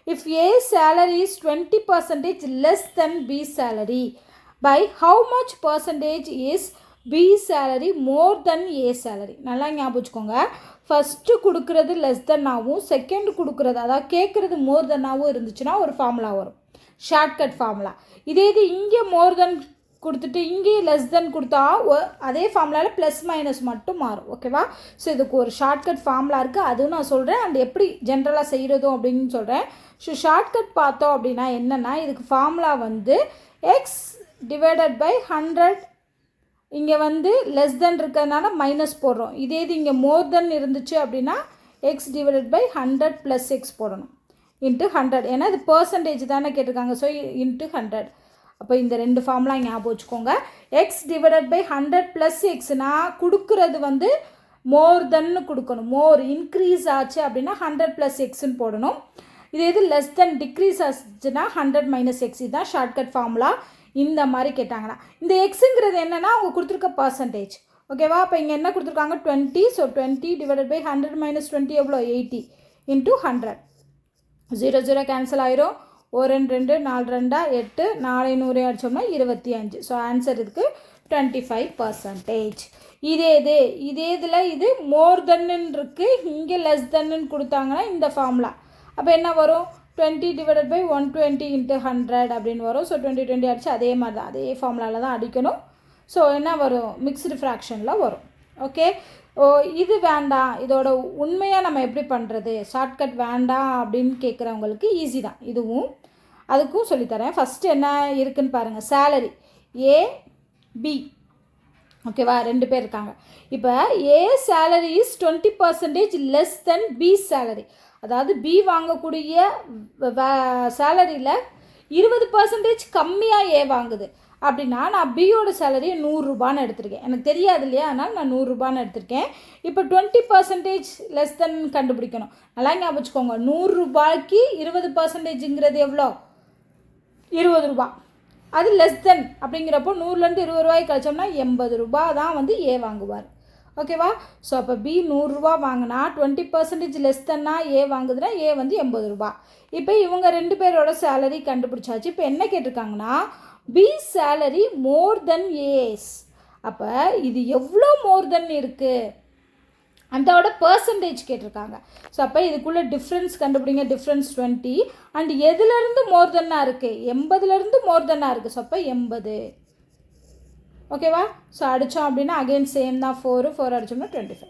if A salary is 20% less than B salary, by how much percentage is B salary more than A salary? நல்லா ஞாபகம் வச்சுக்கோங்க. First கொடுக்குறது less தென்னாகவும் second கொடுக்குறது அதாவது கேட்குறது மோர் தென்னாகவும் இருந்துச்சுன்னா ஒரு ஃபார்முலா வரும், ஷார்ட்கட் ஃபார்முலா. இதே இது இங்கே மோர் தென் கொடுத்துட்டு இங்கே லெஸ் தென் கொடுத்தா அதே ஃபார்முலாவில் ப்ளஸ் மைனஸ் மட்டும் மாறும். ஓகேவா? ஸோ இதுக்கு ஒரு ஷார்ட்கட் ஃபார்முலா இருக்குது, அதுவும் நான் சொல்கிறேன். அண்ட் எப்படி ஜென்ரலாக செய்கிறதும் அப்படின்னு சொல்கிறேன். ஸோ ஷார்ட்கட் பார்த்தோம் அப்படின்னா என்னென்னா, இதுக்கு ஃபார்முலா வந்து எக்ஸ் டிவைடட் பை 100. இங்கே வந்து லெஸ் தென் இருக்கிறதுனால மைனஸ் போடுறோம். இதே இது இங்கே மோர் தென் இருந்துச்சு அப்படின்னா x divided by 100 plus x போடணும் இன்ட்டு 100. ஏன்னா இது பர்சன்டேஜ் தானே கேட்டிருக்காங்க. So into 100. அப்போ இந்த ரெண்டு ஃபார்முலா ஞாபகம் வச்சுக்கோங்க. எக்ஸ் டிவைடட் பை 100 ப்ளஸ் எக்ஸ்னால் கொடுக்குறது வந்து மோர் தென்னு கொடுக்கணும். மோர் இன்க்ரீஸ் ஆச்சு அப்படின்னா 100 ப்ளஸ் எக்ஸ்ன்னு போடணும். இது எது லெஸ் தென் டிக்ரீஸ் ஆச்சுன்னா 100 மைனஸ் எக்ஸ். இதுதான் ஷார்ட்கட் ஃபார்முலா. இந்த மாதிரி கேட்டாங்கன்னா இந்த எக்ஸுங்கிறது என்னென்னா அவங்க கொடுத்துருக்க பர்சன்டேஜ். ஓகேவா? அப்போ இங்கே என்ன கொடுத்துருக்காங்க 20. ஸோ 20 டிவைடட் பை 100 மைனஸ் 20 எவ்வளோ 80 இன்ட்டு 100. 0 0 கேன்சல் ஆயிரும். 1 2 4 2 8 4 100 அடித்தோம்னா 25. ஸோ ஆன்சர் இதுக்கு 25%. இதே இதில் இது மோர் தென்னு இருக்குது, இங்கே லெஸ் தென்னு கொடுத்தாங்கன்னா இந்த ஃபார்முலா. அப்போ என்ன வரும் 20 டிவைடட் பை 120 இன்ட்டு 100 அப்படின்னு வரும். ஸோ 20 20 அடிச்சு அதே மாதிரி தான் அதே ஃபார்முலாவில் தான் அடிக்கணும். ஸோ என்ன வரும் மிக்ஸ்டு ஃப்ராக்ஷனில் வரும். ஓகே, இது வேண்டாம், இதோட உண்மையாக நம்ம எப்படி பண்ணுறது, ஷார்ட்கட் வேண்டாம் அப்படின்னு கேட்குறவங்களுக்கு ஈஸி தான் இதுவும். அதுக்கும் சொல்லித்தரேன். ஃபஸ்ட்டு என்ன இருக்குதுன்னு பாருங்கள். Salary A B. ஓகேவா? 2 பேர் இருக்காங்க. இப்போ A salary is 20% less then B salary. அதாவது பி வாங்கக்கூடிய சேலரியில் 20% கம்மியாக ஏ வாங்குது அப்படின்னா நான் பியோட சேலரி 100 ரூபான்னு எடுத்திருக்கேன். எனக்கு தெரியாது இல்லையா, அதனால் நான் 100 ரூபான்னு எடுத்திருக்கேன். இப்போ 20% லெஸ் தென் கண்டுபிடிக்கணும். நல்லா ஞாபகம் வச்சுக்கோங்க. 100 ரூபாய்க்கு 20%ங்கிறது எவ்வளோ 20 ரூபா. அது லெஸ் தென் அப்படிங்கிறப்போ 100லேருந்து 20 ரூபாய்க்கு கழிச்சோம்னா 80 ரூபா தான் வந்து ஏ வாங்குவார். ஓகேவா? ஸோ அப்போ பி 100 ரூபா வாங்கினா 20% லெஸ் தென்னா ஏ வாங்குதுன்னா ஏ வந்து 80 ரூபா. இப்போ இவங்க 2 பேரோட சேலரி கண்டுபிடிச்சாச்சு. இப்போ என்ன கேட்டிருக்காங்கன்னா பி சேலரி மோர் தென் ஏஸ். அப்போ இது எவ்வளோ மோர் தென் இருக்குது அதோட பர்சன்டேஜ் கேட்டிருக்காங்க. ஸோ அப்போ இதுக்குள்ளே டிஃப்ரென்ஸ் கண்டுபிடிங்க. டிஃப்ரென்ஸ் 20 அண்ட் எதுலேருந்து மோர் தென்னாக இருக்குது 80லேருந்து மோர் தென்னாக இருக்குது. ஸோ அப்போ 80. ஓகேவா? ஸோ அடித்தோம் அப்படின்னா அகெயின் சேம் தான் 4 அடித்தோம்னா 25.